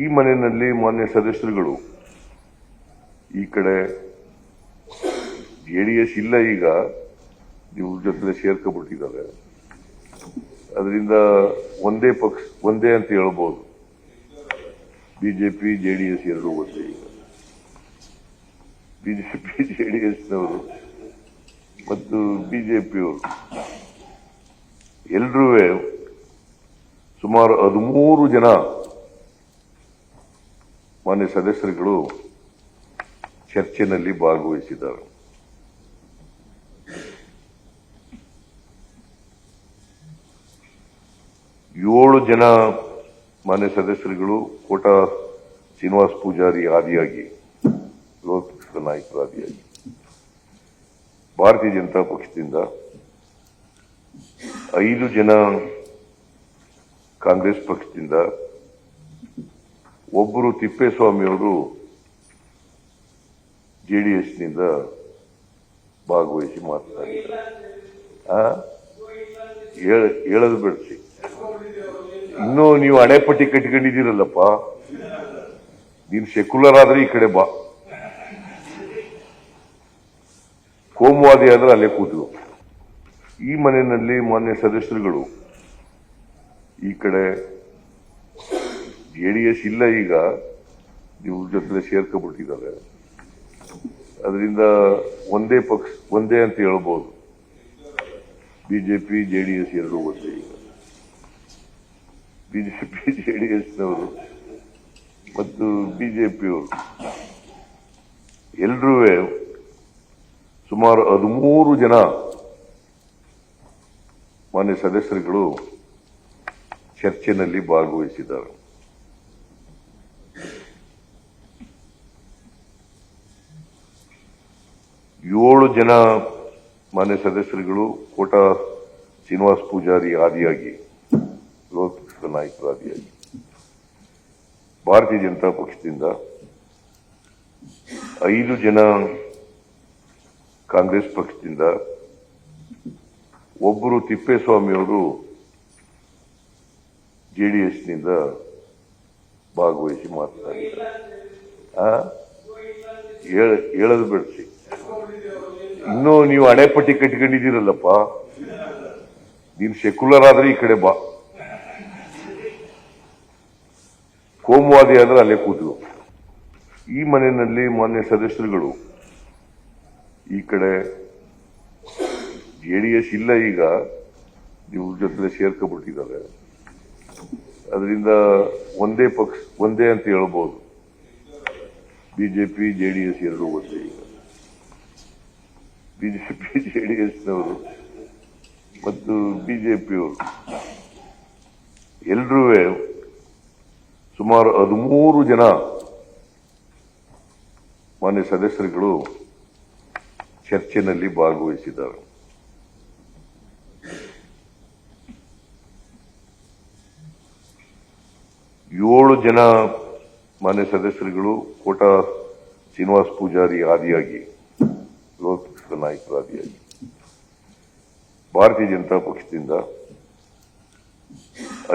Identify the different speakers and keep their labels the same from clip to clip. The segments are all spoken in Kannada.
Speaker 1: ಈ ಮನೆಯಲ್ಲಿ ಮಾನ್ಯ ಸದಸ್ಯರುಗಳು ಈ ಕಡೆ ಜೆಡಿಎಸ್ ಇಲ್ಲ, ಈಗ ಇವ್ರ ಜೊತೆ ಸೇರ್ಕೊಂಡ್ಬಿಟ್ಟಿದ್ದಾರೆ. ಅದರಿಂದ ಒಂದೇ ಪಕ್ಷ ಒಂದೇ ಅಂತ ಹೇಳ್ಬೋದು. ಬಿಜೆಪಿ ಜೆಡಿಎಸ್ ಎರಡೂ ಒಂದೇ. ಈಗ ಬಿಜೆಪಿ ಜೆಡಿಎಸ್ನವರು ಮತ್ತು ಬಿಜೆಪಿಯವರು ಎಲ್ಲರೂ ಸುಮಾರು 13 ಜನ ಮಾನ್ಯ ಸದಸ್ಯರುಗಳು ಚರ್ಚೆಯಲ್ಲಿ ಭಾಗವಹಿಸಿದ್ದಾರೆ. ಏಳು ಜನ ಮಾನ್ಯ ಸದಸ್ಯರುಗಳು ಕೋಟಾ ಶ್ರೀನಿವಾಸ ಪೂಜಾರಿ ಆದಿಯಾಗಿ, ವಿರೋಧ ಪಕ್ಷದ ನಾಯಕರು ಆದಿಯಾಗಿ, ಭಾರತೀಯ ಜನತಾ ಪಕ್ಷದಿಂದ 5 ಜನ ಕಾಂಗ್ರೆಸ್ ಪಕ್ಷದಿಂದ, ಒಬ್ಬರು ತಿಪ್ಪೇಸ್ವಾಮಿಯವರು ಜೆಡಿಎಸ್ನಿಂದ ಭಾಗವಹಿಸಿ ಮಾತನಾಡಿದ್ದಾರೆ. ಹೇಳೋದು ಬಿಡಿಸಿ, ಇನ್ನೂ ನೀವು ಹಣೆಪಟ್ಟಿ ಕಟ್ಕೊಂಡಿದ್ದೀರಲ್ಲಪ್ಪ, ನೀನು ಸೆಕ್ಯುಲರ್ ಆದ್ರೆ ಈ ಕಡೆ ಬಾ, ಕೋಮುವಾದಿ ಆದ್ರೆ ಅಲ್ಲೇ ಕೂತು. ಈ ಮನೆಯಲ್ಲಿ ಮಾನ್ಯ ಸದಸ್ಯರುಗಳು ಈ ಕಡೆ ಜೆಡಿಎಸ್ ಇಲ್ಲ, ಈಗ ಇವ್ರ ಜೊತೆ ಸೇರ್ಕೊಂಡ್ಬಿಟ್ಟಿದ್ದಾರೆ. ಅದರಿಂದ ಒಂದೇ ಪಕ್ಷ ಒಂದೇ ಅಂತ ಹೇಳ್ಬೋದು. ಬಿಜೆಪಿ ಜೆಡಿಎಸ್ ಎರಡೂ ಒಂದೇ. ಈಗ ಬಿಜೆಪಿ ಜೆಡಿಎಸ್ನವರು ಮತ್ತು ಬಿಜೆಪಿಯವರು ಎಲ್ಲರೂ ಸುಮಾರು 13 ಜನ ಮಾನ್ಯ ಸದಸ್ಯರುಗಳು ಚರ್ಚೆಯಲ್ಲಿ ಭಾಗವಹಿಸಿದ್ದಾರೆ. ಏಳು ಜನ ಮಾನ್ಯ ಸದಸ್ಯರುಗಳು ಕೋಟಾ ಶ್ರೀನಿವಾಸ ಪೂಜಾರಿ ಆದಿಯಾಗಿ, ವಿರೋಧ ಪಕ್ಷದ ನಾಯಕರು ಆದಿಯಾಗಿ, ಭಾರತೀಯ ಜನತಾ ಪಕ್ಷದಿಂದ 5 ಜನ ಕಾಂಗ್ರೆಸ್ ಪಕ್ಷದಿಂದ, ಒಬ್ಬರು ತಿಪ್ಪೇಸ್ವಾಮಿಯವರು ಜೆಡಿಎಸ್ನಿಂದ ಭಾಗವಹಿಸಿ ಮಾತನಾಡಿದ್ದಾರೆ. ಹೇಳೋದು ಬಿಡಿಸಿ, ಇನ್ನೂ ನೀವು ಹಣೆಪಟ್ಟಿ ಕಟ್ಕೊಂಡಿದ್ದೀರಲ್ಲಪ್ಪ, ನೀನು ಸೆಕ್ಯುಲರ್ ಆದ್ರೆ ಈ ಕಡೆ ಬಾ, ಕೋಮುವಾದಿ ಆದ್ರೆ ಅಲ್ಲೇ ಕೂತು. ಈ ಮನೆಯಲ್ಲಿ ಮಾನ್ಯ ಸದಸ್ಯರುಗಳು ಈ ಕಡೆ ಜೆಡಿಎಸ್ ಇಲ್ಲ, ಈಗ ಇವ್ರ ಜೊತೆ ಸೇರ್ಕೊಂಡ್ಬಿಟ್ಟಿದ್ದಾರೆ. ಅದರಿಂದ ಒಂದೇ ಪಕ್ಷ ಒಂದೇ ಅಂತ ಹೇಳ್ಬೋದು. ಬಿಜೆಪಿ ಜೆಡಿಎಸ್ ಎರಡೂ ಒಂದೇ. ಈಗ ಬಿಜೆಪಿ ಜೆಡಿಎಸ್ನವರು ಮತ್ತು ಬಿಜೆಪಿಯವರು ಎಲ್ಲರೂ ಸುಮಾರು 13 ಜನ ಮಾನ್ಯ ಸದಸ್ಯರುಗಳು ಚರ್ಚೆಯಲ್ಲಿ ಭಾಗವಹಿಸಿದ್ದಾರೆ. ಏಳು ಜನ ಮಾನ್ಯ ಸದಸ್ಯರುಗಳು ಕೋಟಾ ಶ್ರೀನಿವಾಸ ಪೂಜಾರಿ ಆದಿಯಾಗಿ, ವಿರೋಧ ಪಕ್ಷದ ನಾಯಕರು ಆದಿಯಾಗಿ, ಭಾರತೀಯ ಜನತಾ ಪಕ್ಷದಿಂದ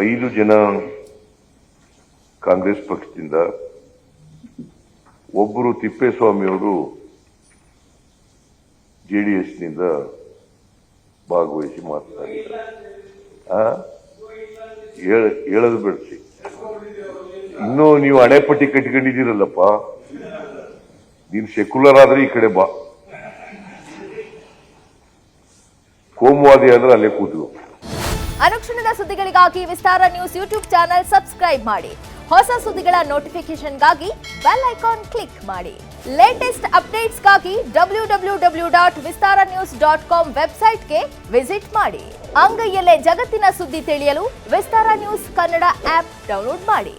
Speaker 1: 5 ಜನ ಕಾಂಗ್ರೆಸ್ ಪಕ್ಷದಿಂದ, ಒಬ್ಬರು ತಿಪ್ಪೇಸ್ವಾಮಿಯವರು ಜೆಡಿಎಸ್ನಿಂದ ಭಾಗವಹಿಸಿ ಮಾತನಾಡಿದ್ದಾರೆ. ಹೇಳೋದು ಬಿಡಿಸಿ, ಇನ್ನೂ ನೀವು ಹಣೆಪಟ್ಟಿ ಕಟ್ಕೊಂಡಿದ್ದೀರಲ್ಲಪ್ಪ, ನೀನು ಸೆಕ್ಯುಲರ್ ಆದ್ರೆ ಈ ಕಡೆ ಬಾ, ಕೋಮುವಾದಿ ಆದ್ರೆ ಅಲ್ಲೇ ಕೂತು.
Speaker 2: ಅನುಕ್ಷಣದ ಸುದ್ದಿಗಳಿಗಾಗಿ ವಿಸ್ತಾರ ನ್ಯೂಸ್ ಯೂಟ್ಯೂಬ್ ಚಾನೆಲ್ ಸಬ್ಸ್ಕ್ರೈಬ್ ಮಾಡಿ. ಹೊಸ ಸುದ್ದಿಗಳ ನೋಟಿಫಿಕೇಶನ್ಗಾಗಿ ಬೆಲ್ ಐಕಾನ್ ಕ್ಲಿಕ್ ಮಾಡಿ. ಲೇಟೆಸ್ಟ್ ಅಪ್ಡೇಟ್ಸ್ಗಾಗಿ www.vistaranews.com ವೆಬ್ಸೈಟ್ಗೆ ವಿಸಿಟ್ ಮಾಡಿ. ಅಂಗೈಯಲ್ಲೇ ಜಗತ್ತಿನ ಸುದ್ದಿ ತಿಳಿಯಲು ವಿಸ್ತಾರ ನ್ಯೂಸ್ ಕನ್ನಡ ಆಪ್ ಡೌನ್ಲೋಡ್ ಮಾಡಿ.